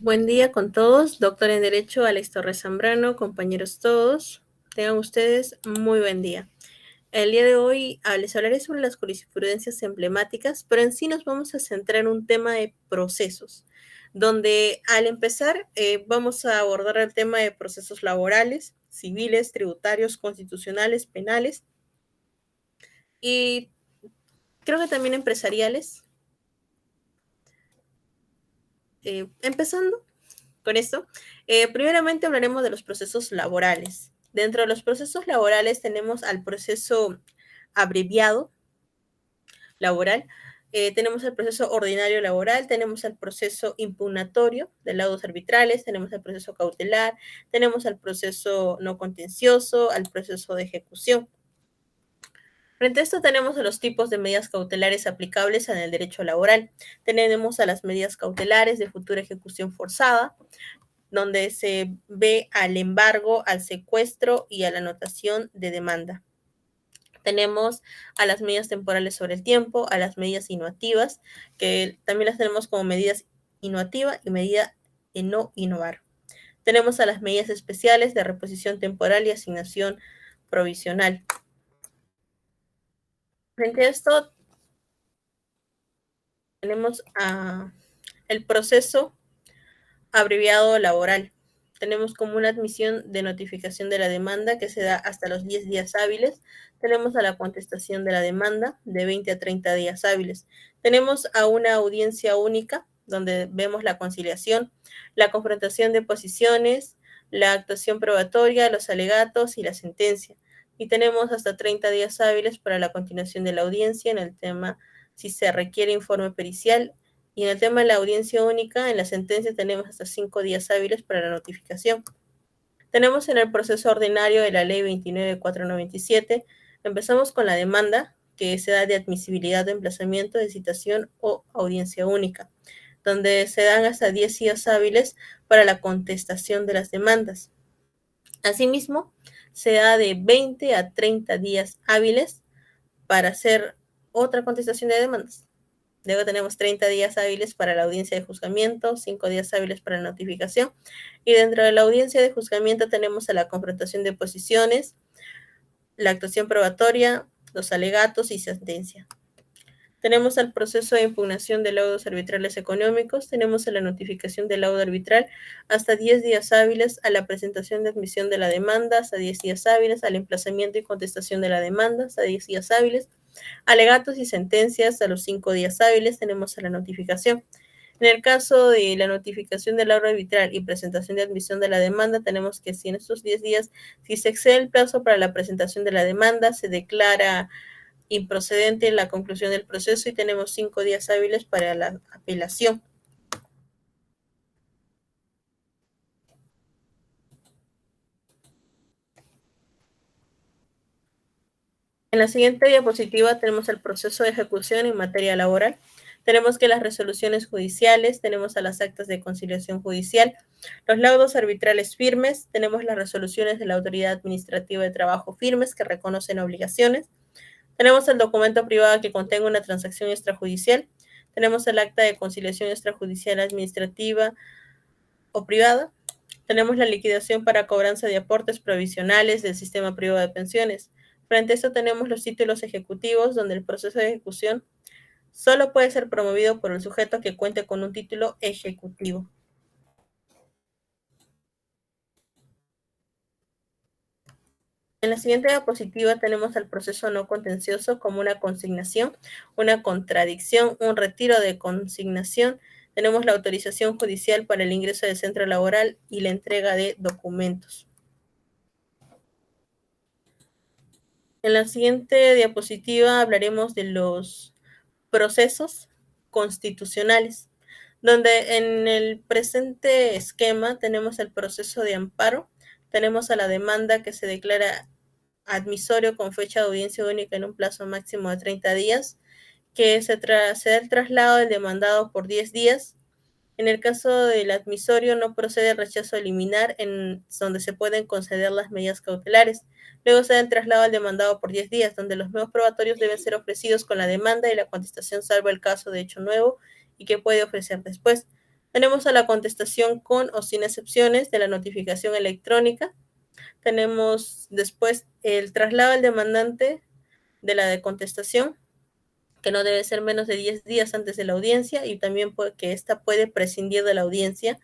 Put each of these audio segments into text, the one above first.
Buen día con todos, doctor en Derecho Alex Torres Zambrano, compañeros todos, tengan ustedes muy buen día. El día de hoy les hablaré sobre las jurisprudencias emblemáticas, pero en sí nos vamos a centrar en un tema de procesos, donde al empezar vamos a abordar el tema de procesos laborales, civiles, tributarios, constitucionales, penales y creo que también empresariales. Empezando con esto, primeramente hablaremos de los procesos laborales. Dentro de los procesos laborales tenemos al proceso abreviado laboral, tenemos el proceso ordinario laboral, tenemos el proceso impugnatorio de laudos arbitrales, tenemos el proceso cautelar, tenemos el proceso no contencioso, al proceso de ejecución. Frente a esto tenemos a los tipos de medidas cautelares aplicables en el derecho laboral. Tenemos a las medidas cautelares de futura ejecución forzada, donde se ve al embargo, al secuestro y a la anotación de demanda. Tenemos a las medidas temporales sobre el tiempo, a las medidas innovativas, que también las tenemos como medidas innovativa y medida en no innovar. Tenemos a las medidas especiales de reposición temporal y asignación provisional. Frente a esto, tenemos el proceso abreviado laboral. Tenemos como una admisión de notificación de la demanda que se da hasta los 10 días hábiles. Tenemos a la contestación de la demanda de 20 a 30 días hábiles. Tenemos a una audiencia única donde vemos la conciliación, la confrontación de posiciones, la actuación probatoria, los alegatos y la sentencia. Y tenemos hasta 30 días hábiles para la continuación de la audiencia en el tema si se requiere informe pericial. Y en el tema de la audiencia única, en la sentencia tenemos hasta 5 días hábiles para la notificación. Tenemos en el proceso ordinario de la ley 29.497, empezamos con la demanda, que se da de admisibilidad de emplazamiento de citación o audiencia única, donde se dan hasta 10 días hábiles para la contestación de las demandas. Asimismo, se da de 20 a 30 días hábiles para hacer otra contestación de demandas. Luego tenemos 30 días hábiles para la audiencia de juzgamiento, 5 días hábiles para la notificación. Y dentro de la audiencia de juzgamiento tenemos a la confrontación de posiciones, la actuación probatoria, los alegatos y sentencia. Tenemos el proceso de impugnación de laudos arbitrales económicos, tenemos a la notificación del laudo arbitral hasta 10 días hábiles, a la presentación de admisión de la demanda hasta 10 días hábiles, al emplazamiento y contestación de la demanda hasta 10 días hábiles, alegatos y sentencias a los 5 días hábiles, tenemos a la notificación. En el caso de la notificación del laudo arbitral y presentación de admisión de la demanda, tenemos que si en estos 10 días, si se excede el plazo para la presentación de la demanda, se declara improcedente la conclusión del proceso y tenemos 5 días hábiles para la apelación. En la siguiente diapositiva tenemos el proceso de ejecución en materia laboral. Tenemos que las resoluciones judiciales, tenemos a las actas de conciliación judicial, los laudos arbitrales firmes, tenemos las resoluciones de la Autoridad Administrativa de Trabajo firmes que reconocen obligaciones, tenemos el documento privado que contenga una transacción extrajudicial, tenemos el acta de conciliación extrajudicial administrativa o privada, tenemos la liquidación para cobranza de aportes provisionales del sistema privado de pensiones. Frente a esto tenemos los títulos ejecutivos, donde el proceso de ejecución solo puede ser promovido por el sujeto que cuente con un título ejecutivo. En la siguiente diapositiva tenemos el proceso no contencioso como una consignación, una contradicción, un retiro de consignación. Tenemos la autorización judicial para el ingreso del centro laboral y la entrega de documentos. En la siguiente diapositiva hablaremos de los procesos constitucionales, donde en el presente esquema tenemos el proceso de amparo, tenemos a la demanda que se declara admisorio con fecha de audiencia única en un plazo máximo de 30 días, que se da el traslado del demandado por 10 días. En el caso del admisorio no procede el rechazo liminar en donde se pueden conceder las medidas cautelares. Luego se da el traslado al demandado por 10 días, donde los nuevos probatorios deben ser ofrecidos con la demanda y la contestación salvo el caso de hecho nuevo y que puede ofrecer después. Tenemos a la contestación con o sin excepciones de la notificación electrónica. Tenemos después el traslado al demandante de la de contestación, que no debe ser menos de 10 días antes de la audiencia, y también que ésta puede prescindir de la audiencia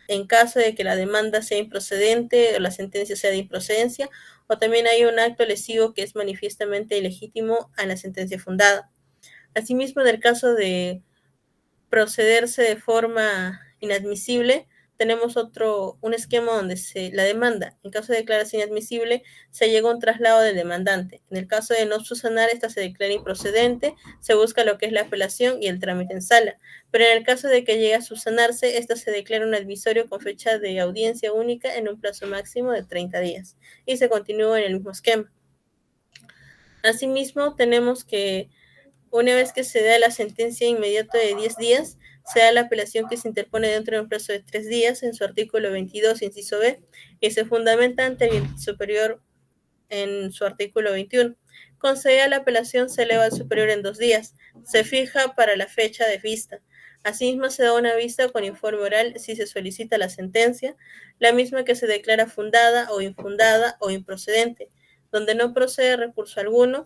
en caso de que la demanda sea improcedente o la sentencia sea de improcedencia, o también hay un acto lesivo que es manifiestamente ilegítimo a la sentencia fundada. Asimismo, en el caso de procederse de forma inadmisible, tenemos un esquema donde la demanda, en caso de declararse inadmisible, se llega a un traslado del demandante. En el caso de no subsanar, esta se declara improcedente, se busca lo que es la apelación y el trámite en sala. Pero en el caso de que llegue a subsanarse, esta se declara un advisorio con fecha de audiencia única en un plazo máximo de 30 días. Y se continúa en el mismo esquema. Asimismo, tenemos que una vez que se da la sentencia inmediata de 10 días, se da la apelación que se interpone dentro de un plazo de 3 días en su artículo 22, inciso B, y se fundamenta ante el superior en su artículo 21. Concedida la apelación, se eleva al superior en 2 días. Se fija para la fecha de vista. Asimismo, se da una vista con informe oral si se solicita la sentencia, la misma que se declara fundada o infundada o improcedente, donde no procede recurso alguno,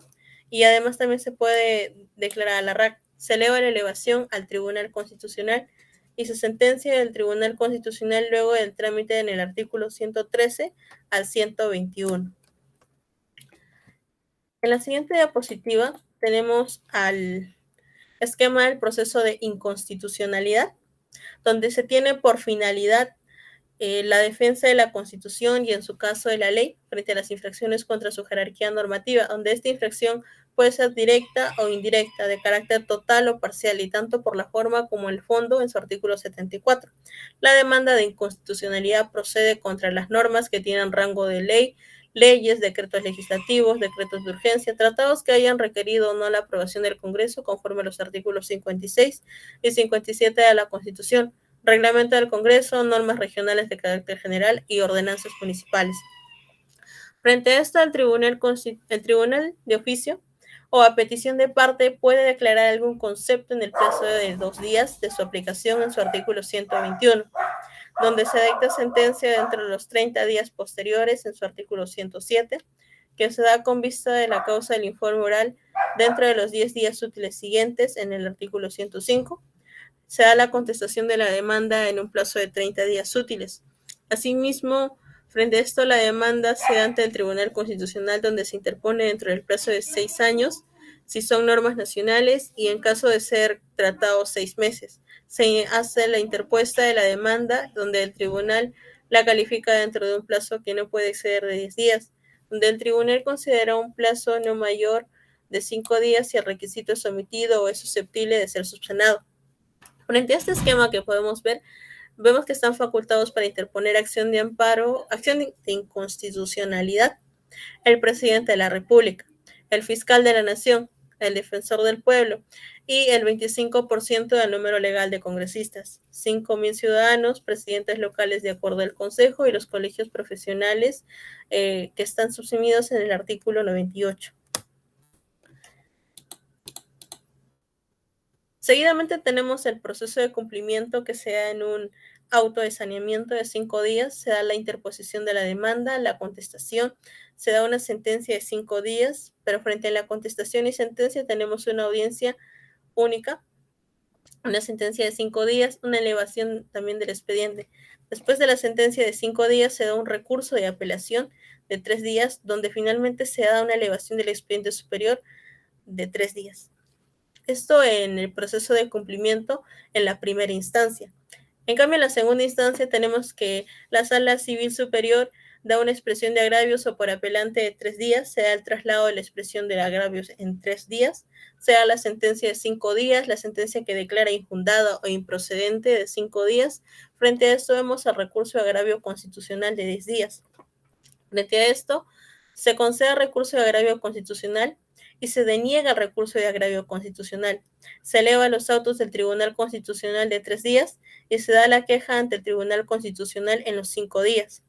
y además también se puede declarar a la RAC. Se eleva la elevación al Tribunal Constitucional y se sentencia del Tribunal Constitucional luego del trámite en el artículo 113 al 121. En la siguiente diapositiva tenemos al esquema del proceso de inconstitucionalidad, donde se tiene por finalidad la defensa de la Constitución y, en su caso, de la ley frente a las infracciones contra su jerarquía normativa, donde esta infracción puede ser directa o indirecta, de carácter total o parcial, y tanto por la forma como el fondo, en su artículo 74. La demanda de inconstitucionalidad procede contra las normas que tienen rango de ley, leyes, decretos legislativos, decretos de urgencia, tratados que hayan requerido o no la aprobación del Congreso conforme a los artículos 56 y 57 de la Constitución, reglamento del Congreso, normas regionales de carácter general y ordenanzas municipales. Frente a esto, el tribunal de oficio o a petición de parte puede declarar algún concepto en el plazo de 2 días de su aplicación en su artículo 121, donde se dicta sentencia dentro de los 30 días posteriores en su artículo 107, que se da con vista de la causa del informe oral dentro de los 10 días útiles siguientes en el artículo 105. Se da la contestación de la demanda en un plazo de 30 días útiles. Asimismo, frente a esto, la demanda se da ante el Tribunal Constitucional, donde se interpone dentro del plazo de 6 años, si son normas nacionales, y en caso de ser tratado 6 meses. Se hace la interpuesta de la demanda, donde el tribunal la califica dentro de un plazo que no puede exceder de 10 días, donde el tribunal considera un plazo no mayor de 5 días si el requisito es omitido o es susceptible de ser subsanado. Frente a este esquema que podemos ver, vemos que están facultados para interponer acción de amparo, acción de inconstitucionalidad, el presidente de la República, el fiscal de la Nación, el defensor del pueblo y el 25% del número legal de congresistas, 5,000 ciudadanos, presidentes locales de acuerdo al Consejo y los colegios profesionales que están subsumidos en el artículo 98. Seguidamente tenemos el proceso de cumplimiento, que se da en un auto de saneamiento de 5 días, se da la interposición de la demanda, la contestación, se da una sentencia de 5 días, pero frente a la contestación y sentencia tenemos una audiencia única, una sentencia de 5 días, una elevación también del expediente. Después de la sentencia de 5 días se da un recurso de apelación de 3 días, donde finalmente se da una elevación del expediente superior de 3 días. Esto en el proceso de cumplimiento en la primera instancia. En cambio, en la segunda instancia tenemos que la Sala Civil Superior da una expresión de agravios o por apelante de 3 días, se da el traslado de la expresión de agravios en 3 días, se da la sentencia de 5 días, la sentencia que declara infundada o improcedente de 5 días. Frente a esto vemos el recurso de agravio constitucional de 10 días. Frente a esto, se concede recurso de agravio constitucional y se deniega el recurso de agravio constitucional. Se eleva los autos del Tribunal Constitucional de 3 días y se da la queja ante el Tribunal Constitucional en los 5 días.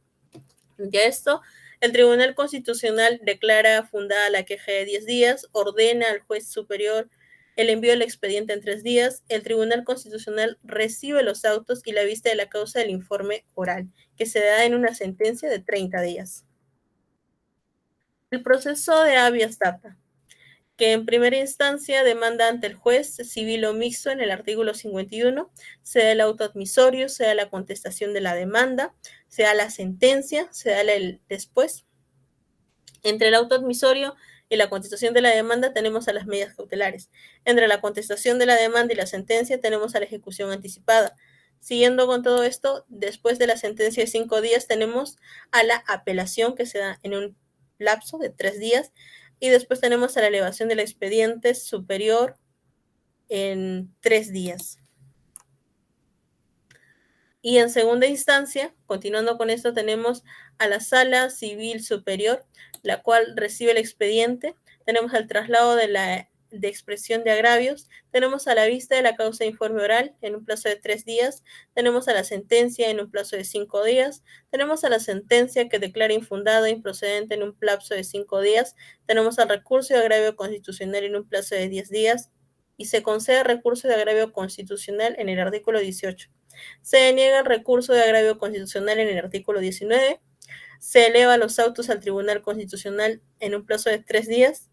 Ya esto, el Tribunal Constitucional declara fundada la queja de 10 días, ordena al juez superior el envío del expediente en 3 días, el Tribunal Constitucional recibe los autos y la vista de la causa del informe oral, que se da en una sentencia de 30 días. El proceso de habeas data, que en primera instancia demanda ante el juez civil o mixto en el artículo 51, sea el auto admisorio, sea la contestación de la demanda, sea la sentencia, sea el después. Entre el auto admisorio y la contestación de la demanda tenemos a las medidas cautelares. Entre la contestación de la demanda y la sentencia tenemos a la ejecución anticipada. Siguiendo con todo esto, después de la sentencia de 5 días tenemos a la apelación que se da en un lapso de 3 días y después tenemos a la elevación del expediente superior en 3 días. Y en segunda instancia, continuando con esto, tenemos a la Sala Civil Superior, la cual recibe el expediente. Tenemos el traslado de expresión de agravios. Tenemos a la vista de la causa de informe oral en un plazo de 3 días. Tenemos a la sentencia en un plazo de 5 días. Tenemos a la sentencia que declara infundada e improcedente en un plazo de 5 días. Tenemos al recurso de agravio constitucional en un plazo de 10 días. Y se concede recurso de agravio constitucional en el artículo 18. Se deniega el recurso de agravio constitucional en el artículo 19, se eleva los autos al Tribunal Constitucional en un plazo de 3 días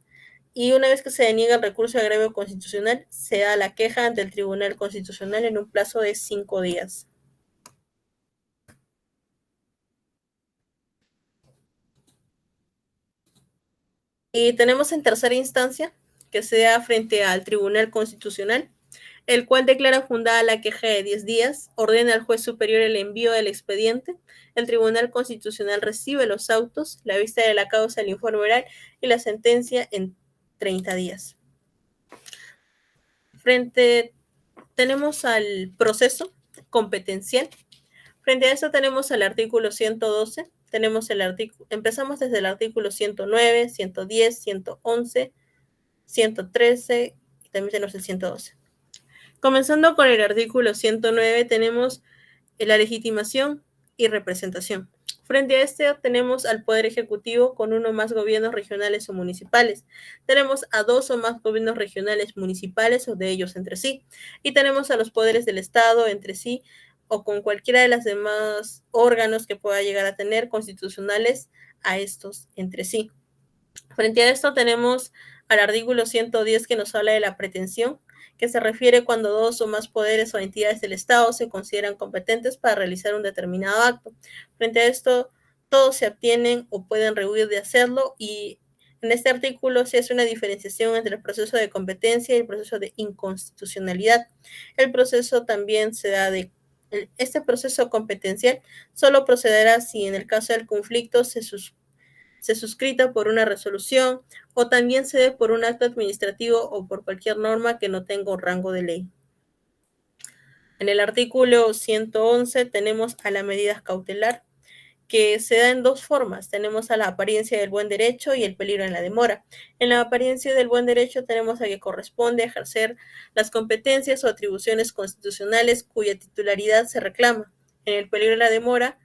y una vez que se deniega el recurso de agravio constitucional, se da la queja ante el Tribunal Constitucional en un plazo de 5 días. Y tenemos en tercera instancia que se da frente al Tribunal Constitucional, el cual declara fundada la queja de 10 días, ordena al juez superior el envío del expediente, el Tribunal Constitucional recibe los autos, la vista de la causa, el informe oral y la sentencia en 30 días. Tenemos al proceso competencial. Frente a eso tenemos el artículo 112, empezamos desde el artículo 109, 110, 111, 113 y también tenemos el 112. Comenzando con el artículo 109 tenemos la legitimación y representación. Frente a este tenemos al Poder Ejecutivo con uno o más gobiernos regionales o municipales. Tenemos a 2 o más gobiernos regionales municipales o de ellos entre sí. Y tenemos a los poderes del Estado entre sí o con cualquiera de los demás órganos que pueda llegar a tener constitucionales a estos entre sí. Frente a esto tenemos al artículo 110 que nos habla de la pretensión, que se refiere cuando 2 o más poderes o entidades del Estado se consideran competentes para realizar un determinado acto. Frente a esto, todos se abstienen o pueden rehuir de hacerlo y en este artículo se hace una diferenciación entre el proceso de competencia y el proceso de inconstitucionalidad. El proceso también se da este proceso competencial solo procederá si en el caso del conflicto se suscrita por una resolución o también se dé por un acto administrativo o por cualquier norma que no tenga un rango de ley. En el artículo 111 tenemos a la medida cautelar, que se da en 2 formas. Tenemos a la apariencia del buen derecho y el peligro en la demora. En la apariencia del buen derecho tenemos a que corresponde ejercer las competencias o atribuciones constitucionales cuya titularidad se reclama. En el peligro en la demora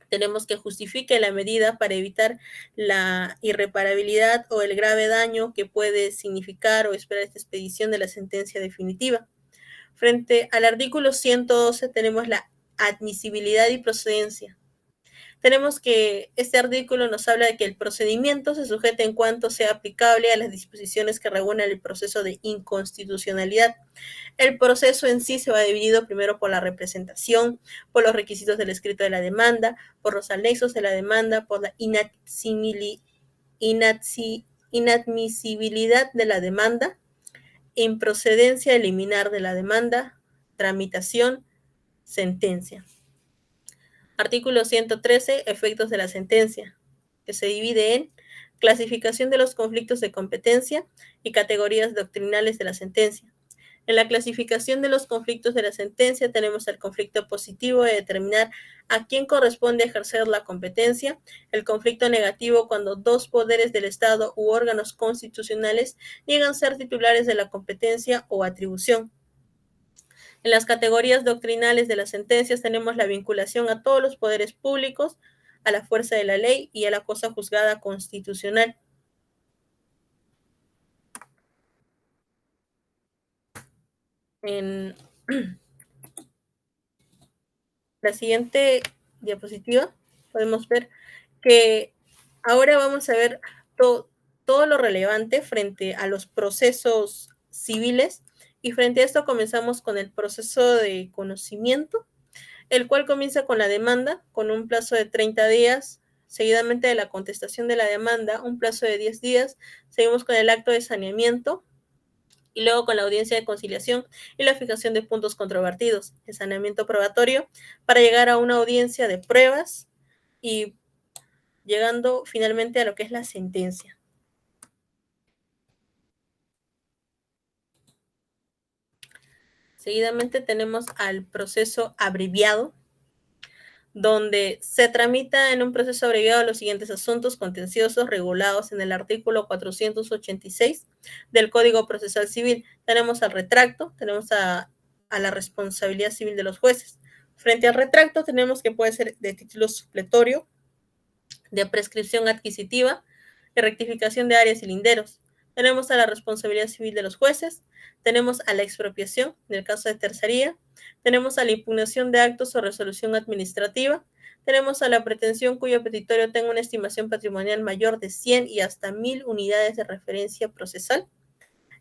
tenemos que justifique la medida para evitar la irreparabilidad o el grave daño que puede significar o esperar esta expedición de la sentencia definitiva. Frente al artículo 112 tenemos la admisibilidad y procedencia. Tenemos que este artículo nos habla de que el procedimiento se sujeta en cuanto sea aplicable a las disposiciones que regulan el proceso de inconstitucionalidad. El proceso en sí se va dividido primero por la representación, por los requisitos del escrito de la demanda, por los anexos de la demanda, por la inadmisibilidad de la demanda, improcedencia eliminar de la demanda, tramitación, sentencia. Artículo 113, efectos de la sentencia, que se divide en clasificación de los conflictos de competencia y categorías doctrinales de la sentencia. En la clasificación de los conflictos de la sentencia tenemos el conflicto positivo de determinar a quién corresponde ejercer la competencia, el conflicto negativo cuando 2 poderes del Estado u órganos constitucionales niegan ser titulares de la competencia o atribución. En las categorías doctrinales de las sentencias tenemos la vinculación a todos los poderes públicos, a la fuerza de la ley y a la cosa juzgada constitucional. En la siguiente diapositiva podemos ver que ahora vamos a ver todo lo relevante frente a los procesos civiles, y frente a esto comenzamos con el proceso de conocimiento, el cual comienza con la demanda, con un plazo de 30 días, seguidamente de la contestación de la demanda, un plazo de 10 días, seguimos con el acto de saneamiento, y luego con la audiencia de conciliación y la fijación de puntos controvertidos, el saneamiento probatorio, para llegar a una audiencia de pruebas y llegando finalmente a lo que es la sentencia. Seguidamente tenemos al proceso abreviado, donde se tramita en un proceso abreviado los siguientes asuntos contenciosos regulados en el artículo 486 del Código Procesal Civil. Tenemos al retracto, tenemos a la responsabilidad civil de los jueces. Frente al retracto tenemos que puede ser de título supletorio, de prescripción adquisitiva y rectificación de áreas y linderos. Tenemos a la responsabilidad civil de los jueces, tenemos a la expropiación en el caso de tercería, tenemos a la impugnación de actos o resolución administrativa, tenemos a la pretensión cuyo petitorio tenga una estimación patrimonial mayor de 100 y hasta 1000 unidades de referencia procesal,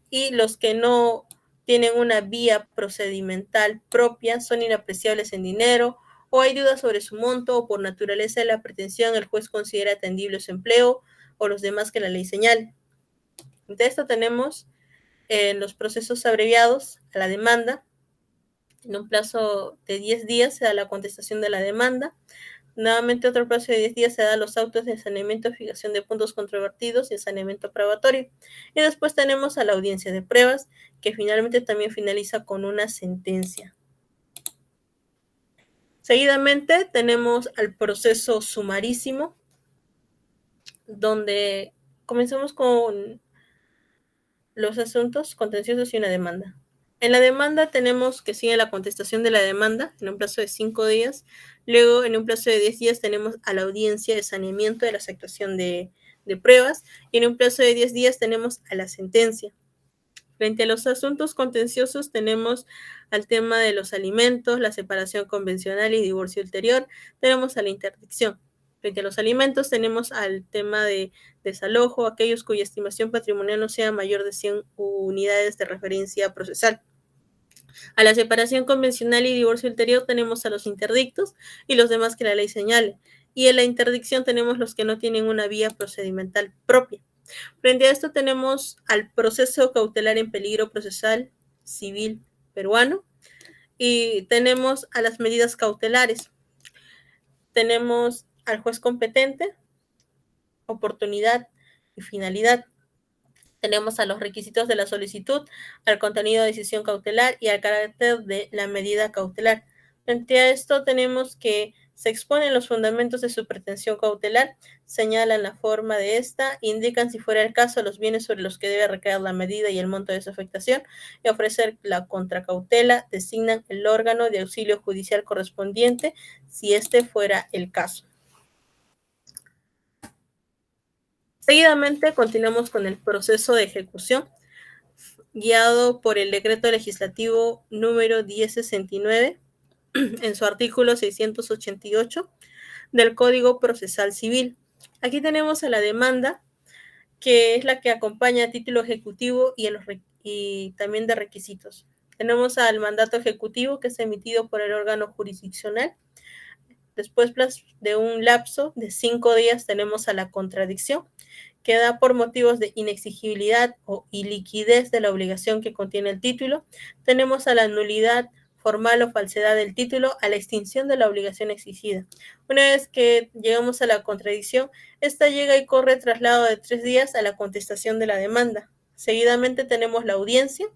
y los que no tienen una vía procedimental propia son inapreciables en dinero, o hay dudas sobre su monto, o por naturaleza de la pretensión el juez considera atendible su empleo, o los demás que la ley señale. De esto tenemos en los procesos abreviados a la demanda. En un plazo de 10 días se da la contestación de la demanda. Nuevamente otro plazo de 10 días se da los autos de saneamiento, fijación de puntos controvertidos y el saneamiento probatorio. Y después tenemos a la audiencia de pruebas, que finalmente también finaliza con una sentencia. Seguidamente tenemos al proceso sumarísimo, donde comenzamos con los asuntos contenciosos y una demanda. En la demanda tenemos que sigue la contestación de la demanda en un plazo de 5 días. Luego, en un plazo de 10 días, tenemos a la audiencia de saneamiento de la aceptación de pruebas. Y en un plazo de 10 días tenemos a la sentencia. Frente a los asuntos contenciosos tenemos al tema de los alimentos, la separación convencional y divorcio ulterior. Tenemos a la interdicción. Frente a los alimentos tenemos al tema de desalojo, aquellos cuya estimación patrimonial no sea mayor de 100 unidades de referencia procesal. A la separación convencional y divorcio ulterior tenemos a los interdictos y los demás que la ley señale. Y en la interdicción tenemos los que no tienen una vía procedimental propia. Frente a esto tenemos al proceso cautelar en peligro procesal civil peruano, y tenemos a las medidas cautelares. Tenemos al juez competente, oportunidad y finalidad. Tenemos a los requisitos de la solicitud, al contenido de decisión cautelar y al carácter de la medida cautelar. Frente a esto tenemos que se exponen los fundamentos de su pretensión cautelar, señalan la forma de esta, indican si fuera el caso los bienes sobre los que debe recaer la medida y el monto de su afectación, y ofrecer la contracautela, designan el órgano de auxilio judicial correspondiente si este fuera el caso. Seguidamente continuamos con el proceso de ejecución, guiado por el decreto legislativo número 1069 en su artículo 688 del Código Procesal Civil. Aquí tenemos a la demanda, que es la que acompaña a título ejecutivo y también de requisitos. Tenemos al mandato ejecutivo, que es emitido por el órgano jurisdiccional. Después de un lapso de 5 días tenemos a la contradicción, que da por motivos de inexigibilidad o iliquidez de la obligación que contiene el título. Tenemos a la nulidad formal o falsedad del título, a la extinción de la obligación exigida. Una vez que llegamos a la contradicción, esta llega y corre traslado de 3 días a la contestación de la demanda. Seguidamente tenemos la audiencia,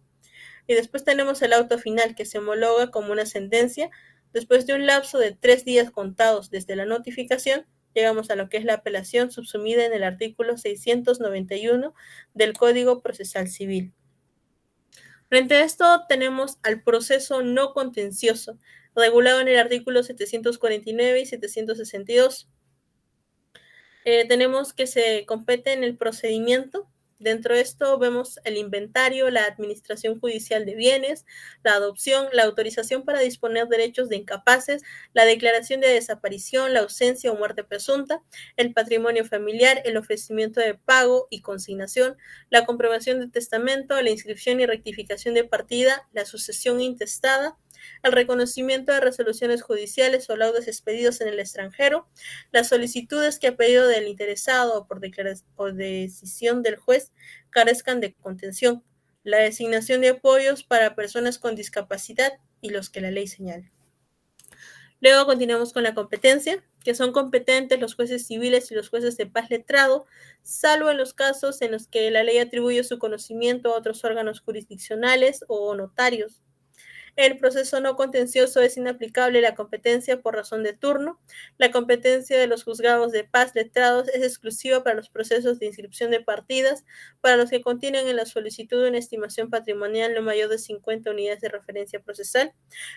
y después tenemos el auto final, que se homologa como una sentencia. Después de un lapso de 3 días contados desde la notificación, llegamos a lo que es la apelación subsumida en el artículo 691 del Código Procesal Civil. Frente a esto tenemos al proceso no contencioso, regulado en el artículo 749 y 762. Tenemos que se compete en el procedimiento, Dentro de esto vemos el inventario, la administración judicial de bienes, la adopción, la autorización para disponer derechos de incapaces, la declaración de desaparición, la ausencia o muerte presunta, el patrimonio familiar, el ofrecimiento de pago y consignación, la comprobación de testamento, la inscripción y rectificación de partida, la sucesión intestada, el reconocimiento de resoluciones judiciales o laudos expedidos en el extranjero, las solicitudes que a pedido del interesado o por decisión del juez carezcan de contención, la designación de apoyos para personas con discapacidad y los que la ley señale. Luego continuamos con la competencia, que son competentes los jueces civiles y los jueces de paz letrado, salvo en los casos en los que la ley atribuye su conocimiento a otros órganos jurisdiccionales o notarios. El proceso no contencioso es inaplicable la competencia por razón de turno. La competencia de los juzgados de paz letrados es exclusiva para los procesos de inscripción de partidas, para los que contienen en la solicitud una estimación patrimonial no mayor de 50 unidades de referencia procesal.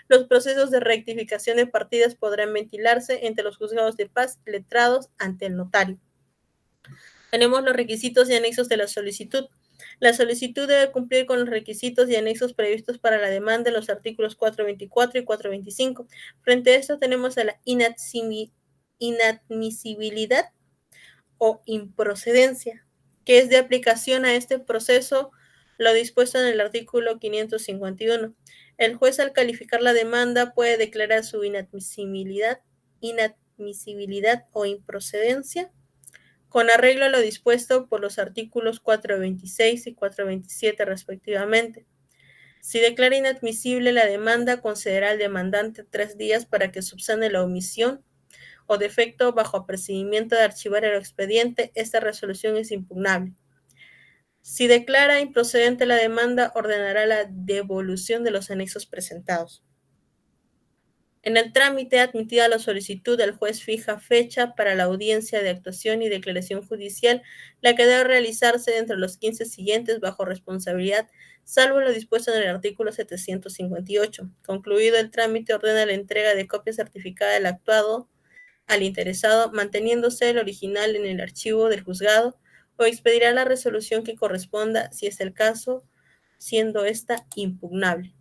Los procesos de rectificación de partidas podrán ventilarse entre los juzgados de paz letrados ante el notario. Tenemos los requisitos y anexos de la solicitud. La solicitud debe cumplir con los requisitos y anexos previstos para la demanda en los artículos 424 y 425. Frente a esto tenemos a la inadmisibilidad o improcedencia, que es de aplicación a este proceso lo dispuesto en el artículo 551. El juez, al calificar la demanda, puede declarar su inadmisibilidad o improcedencia con arreglo a lo dispuesto por los artículos 426 y 427 respectivamente. Si declara inadmisible la demanda, concederá al demandante 3 días para que subsane la omisión o defecto bajo apercibimiento de archivar el expediente. Esta resolución es impugnable. Si declara improcedente la demanda, ordenará la devolución de los anexos presentados. En el trámite admitida la solicitud, el juez fija fecha para la audiencia de actuación y declaración judicial, la que debe realizarse entre los 15 siguientes bajo responsabilidad, salvo lo dispuesto en el artículo 758. Concluido el trámite, ordena la entrega de copia certificada del actuado al interesado, manteniéndose el original en el archivo del juzgado, o expedirá la resolución que corresponda, si es el caso, siendo esta impugnable.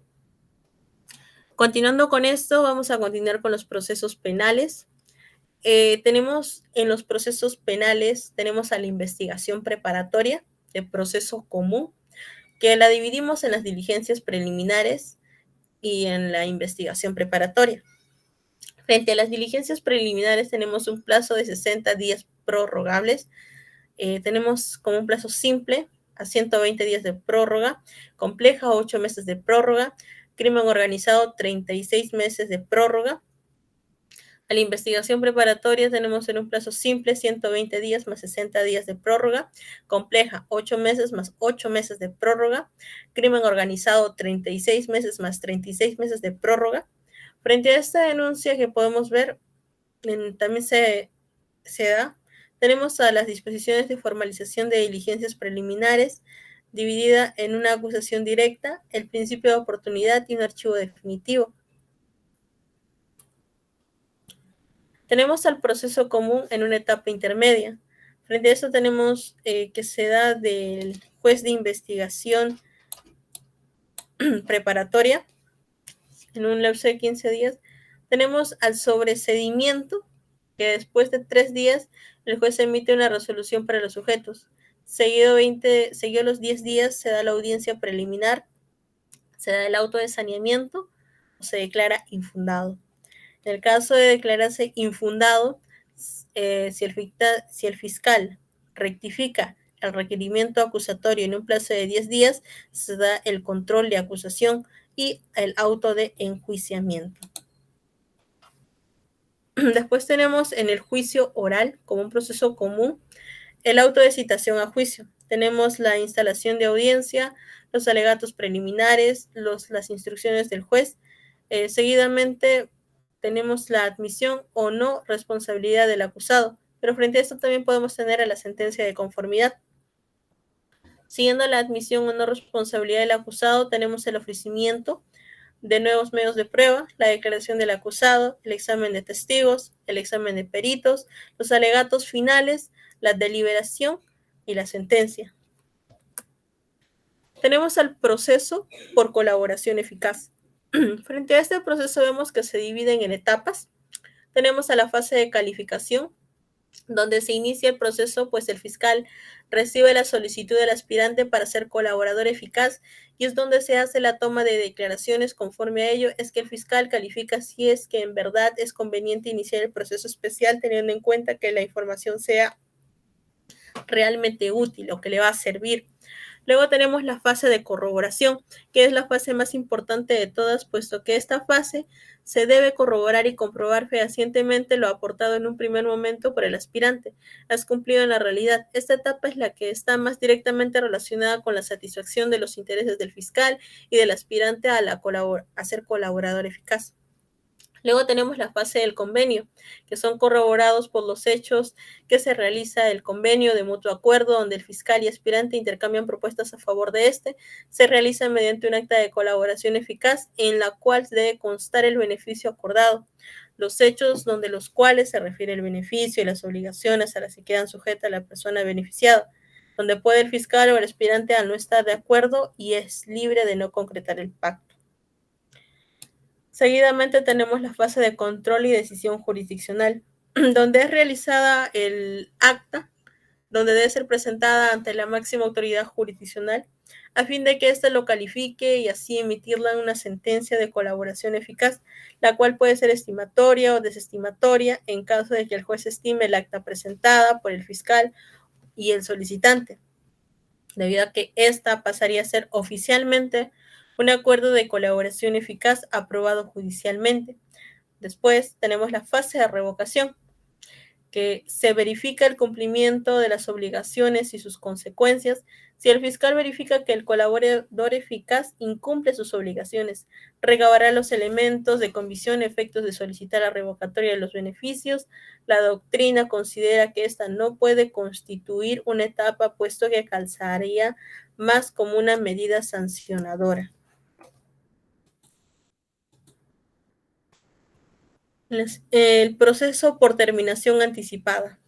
Continuando con esto, vamos a continuar con los procesos penales. Tenemos en los procesos penales, tenemos a la investigación preparatoria de proceso común, que la dividimos en las diligencias preliminares y en la investigación preparatoria. Frente a las diligencias preliminares tenemos un plazo de 60 días prorrogables. Tenemos como un plazo simple a 120 días de prórroga, compleja 8 meses de prórroga, crimen organizado 36 meses de prórroga. A la investigación preparatoria tenemos en un plazo simple 120 días más 60 días de prórroga, compleja 8 meses más 8 meses de prórroga, crimen organizado 36 meses más 36 meses de prórroga. Frente a esta denuncia que podemos ver, también se da, tenemos a las disposiciones de formalización de diligencias preliminares, dividida en una acusación directa, el principio de oportunidad y un archivo definitivo. Tenemos al proceso común en una etapa intermedia. Frente a eso tenemos que se da del juez de investigación preparatoria en un lapso de 15 días. Tenemos al sobreseimiento, que después de 3 días el juez emite una resolución para los sujetos. Seguido los 10 días se da la audiencia preliminar, se da el auto de saneamiento o se declara infundado. En el caso de declararse infundado, si el fiscal rectifica el requerimiento acusatorio en un plazo de 10 días, se da el control de acusación y el auto de enjuiciamiento. Después tenemos en el juicio oral, como un proceso común, el auto de citación a juicio. Tenemos la instalación de audiencia, los alegatos preliminares, las instrucciones del juez. Seguidamente tenemos la admisión o no responsabilidad del acusado, pero frente a esto también podemos tener a la sentencia de conformidad. Siguiendo la admisión o no responsabilidad del acusado, tenemos el ofrecimiento de nuevos medios de prueba, la declaración del acusado, el examen de testigos, el examen de peritos, los alegatos finales, la deliberación y la sentencia. Tenemos al proceso por colaboración eficaz. Frente a este proceso vemos que se dividen en etapas. Tenemos a la fase de calificación, donde se inicia el proceso, pues el fiscal recibe la solicitud del aspirante para ser colaborador eficaz y es donde se hace la toma de declaraciones. Conforme a ello es que el fiscal califica si es que en verdad es conveniente iniciar el proceso especial, teniendo en cuenta que la información sea realmente útil o que le va a servir. Luego tenemos la fase de corroboración, que es la fase más importante de todas, puesto que esta fase se debe corroborar y comprobar fehacientemente lo aportado en un primer momento por el aspirante. Has cumplido en la realidad. Esta etapa es la que está más directamente relacionada con la satisfacción de los intereses del fiscal y del aspirante a ser colaborador eficaz. Luego tenemos la fase del convenio, que son corroborados por los hechos que se realiza el convenio de mutuo acuerdo, donde el fiscal y aspirante intercambian propuestas a favor de este. Se realiza mediante un acta de colaboración eficaz en la cual debe constar el beneficio acordado, los hechos donde los cuales se refiere el beneficio y las obligaciones a las que quedan sujetas la persona beneficiada, donde puede el fiscal o el aspirante al no estar de acuerdo y es libre de no concretar el pacto. Seguidamente tenemos la fase de control y decisión jurisdiccional, donde es realizada el acta, donde debe ser presentada ante la máxima autoridad jurisdiccional, a fin de que éste lo califique y así emitirla en una sentencia de colaboración eficaz, la cual puede ser estimatoria o desestimatoria en caso de que el juez estime el acta presentada por el fiscal y el solicitante, debido a que ésta pasaría a ser oficialmente un acuerdo de colaboración eficaz aprobado judicialmente. Después tenemos la fase de revocación, que se verifica el cumplimiento de las obligaciones y sus consecuencias. Si el fiscal verifica que el colaborador eficaz incumple sus obligaciones, recabará los elementos de convicción a efectos de solicitar la revocatoria de los beneficios. La doctrina considera que esta no puede constituir una etapa, puesto que calzaría más como una medida sancionadora. El proceso por terminación anticipada.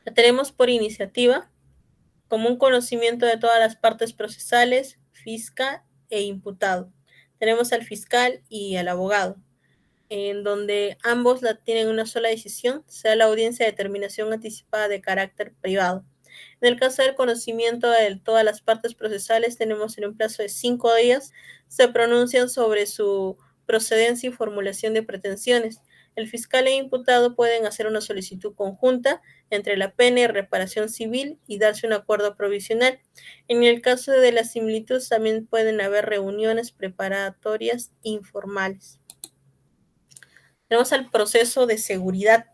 La tenemos por iniciativa, como un conocimiento de todas las partes procesales, fiscal e imputado. Tenemos al fiscal y al abogado, en donde ambos tienen una sola decisión, sea la audiencia de terminación anticipada de carácter privado. En el caso del conocimiento de todas las partes procesales, tenemos en un plazo de 5 días, se pronuncian sobre su procedencia y formulación de pretensiones. El fiscal e imputado pueden hacer una solicitud conjunta entre la pena y reparación civil y darse un acuerdo provisional. En el caso de la similitud, también pueden haber reuniones preparatorias informales. Tenemos el proceso de seguridad.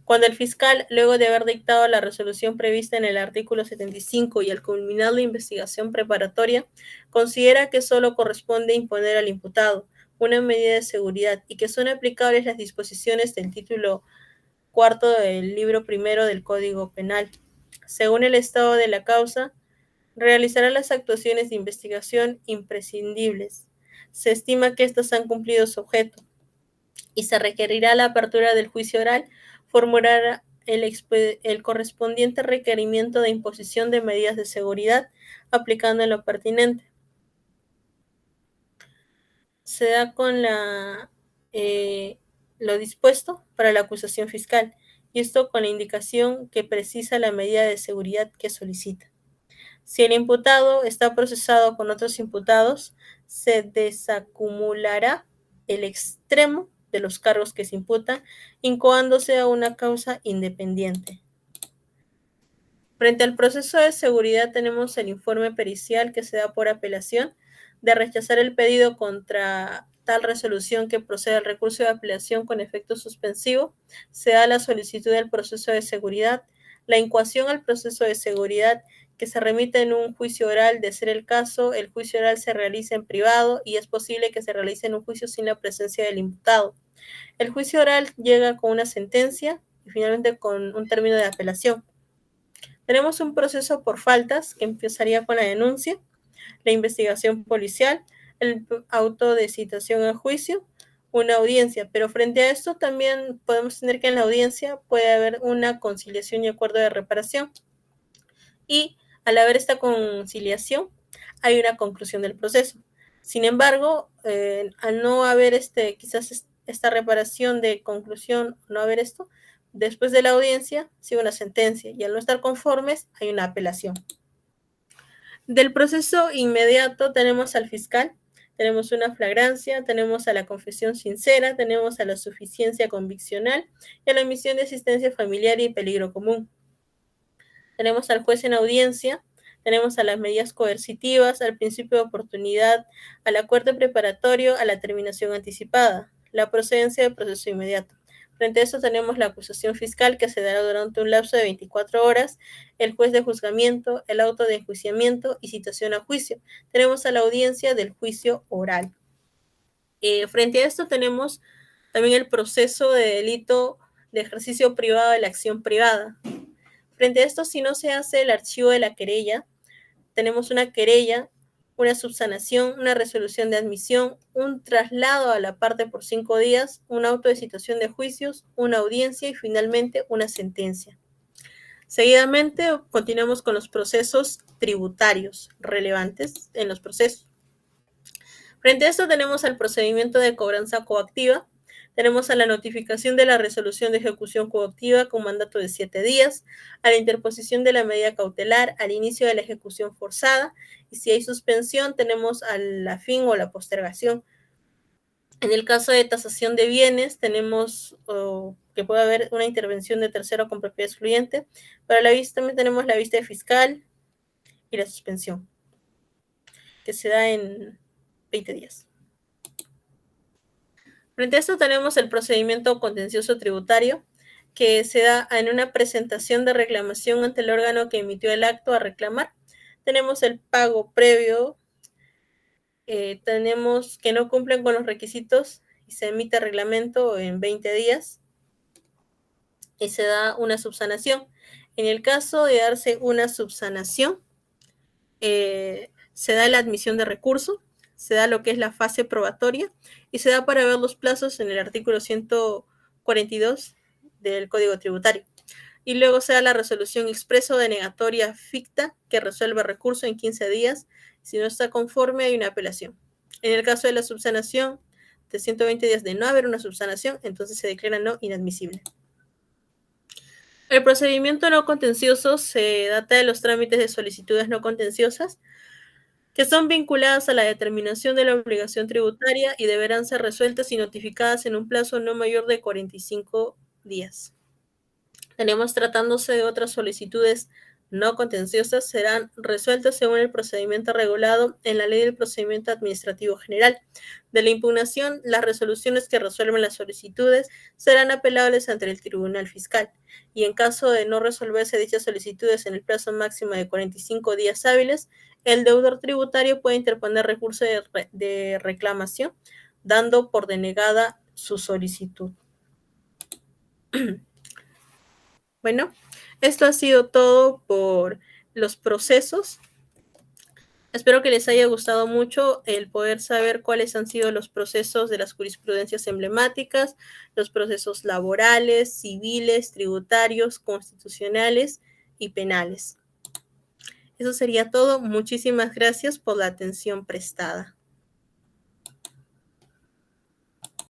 Cuando el fiscal, luego de haber dictado la resolución prevista en el artículo 75 y al culminar la investigación preparatoria, considera que solo corresponde imponer al imputado una medida de seguridad y que son aplicables las disposiciones del título cuarto del libro primero del Código Penal. Según el estado de la causa, realizará las actuaciones de investigación imprescindibles. Se estima que éstas han cumplido su objeto y se requerirá la apertura del juicio oral, formular el correspondiente requerimiento de imposición de medidas de seguridad, aplicando en lo pertinente. Se da con lo dispuesto para la acusación fiscal, y esto con la indicación que precisa la medida de seguridad que solicita. Si el imputado está procesado con otros imputados, se desacumulará el extremo de los cargos que se imputan, incoándose a una causa independiente. Frente al proceso de seguridad tenemos el informe pericial que se da por apelación. De rechazar el pedido contra tal resolución que procede al recurso de apelación con efecto suspensivo, se da la solicitud del proceso de seguridad, la incoación al proceso de seguridad, que se remite en un juicio oral. De ser el caso, el juicio oral se realiza en privado y es posible que se realice en un juicio sin la presencia del imputado. El juicio oral llega con una sentencia y finalmente con un término de apelación. Tenemos un proceso por faltas que empezaría con la denuncia, la investigación policial, el auto de citación a juicio, una audiencia. Pero frente a esto también podemos tener que en la audiencia puede haber una conciliación y acuerdo de reparación. Y Al haber esta conciliación, hay una conclusión del proceso. Sin embargo, al no haber quizás esta reparación de conclusión, no haber esto, después de la audiencia sigue una sentencia y al no estar conformes hay una apelación. Del proceso inmediato tenemos al fiscal, tenemos una flagrancia, tenemos a la confesión sincera, tenemos a la suficiencia conviccional y a la omisión de asistencia familiar y peligro común. Tenemos al juez en audiencia, tenemos a las medidas coercitivas, al principio de oportunidad, al acuerdo preparatorio, a la terminación anticipada, la procedencia del proceso inmediato. Frente a eso tenemos la acusación fiscal que se dará durante un lapso de 24 horas, el juez de juzgamiento, el auto de enjuiciamiento y citación a juicio. Tenemos a la audiencia del juicio oral. Frente a esto tenemos también el proceso de delito de ejercicio privado de la acción privada. Frente a esto, si no se hace el archivo de la querella, tenemos una querella, una subsanación, una resolución de admisión, un traslado a la parte por 5 días, un auto de citación de juicios, una audiencia y finalmente una sentencia. Seguidamente continuamos con los procesos tributarios relevantes en los procesos. Frente a esto tenemos al procedimiento de cobranza coactiva, tenemos a la notificación de la resolución de ejecución coactiva con mandato de 7 días, a la interposición de la medida cautelar, al inicio de la ejecución forzada, y si hay suspensión tenemos a la fin o la postergación. En el caso de tasación de bienes tenemos que puede haber una intervención de tercero con propiedad excluyente. Para la vista también tenemos la vista de fiscal y la suspensión, que se da en 20 días. Frente a esto tenemos el procedimiento contencioso tributario, que se da en una presentación de reclamación ante el órgano que emitió el acto a reclamar. Tenemos el pago previo, tenemos que no cumplen con los requisitos y se emite reglamento en 20 días y se da una subsanación. En el caso de darse una subsanación, se da la admisión de recurso, se da lo que es la fase probatoria y se da para ver los plazos en el artículo 142 del Código Tributario. Y luego se da la resolución expreso denegatoria ficta que resuelve recurso en 15 días. Si no está conforme, hay una apelación. En el caso de la subsanación, de 120 días de no haber una subsanación, entonces se declara no inadmisible. El procedimiento no contencioso se data de los trámites de solicitudes no contenciosas, que son vinculadas a la determinación de la obligación tributaria y deberán ser resueltas y notificadas en un plazo no mayor de 45 días. Tenemos, tratándose de otras solicitudes no contenciosas, serán resueltas según el procedimiento regulado en la Ley del Procedimiento Administrativo General. De la impugnación, las resoluciones que resuelven las solicitudes serán apelables ante el Tribunal Fiscal, y en caso de no resolverse dichas solicitudes en el plazo máximo de 45 días hábiles, el deudor tributario puede interponer recurso de reclamación, dando por denegada su solicitud. Bueno, esto ha sido todo por los procesos. Espero que les haya gustado mucho el poder saber cuáles han sido los procesos de las jurisprudencias emblemáticas, los procesos laborales, civiles, tributarios, constitucionales y penales. Eso sería todo. Muchísimas gracias por la atención prestada.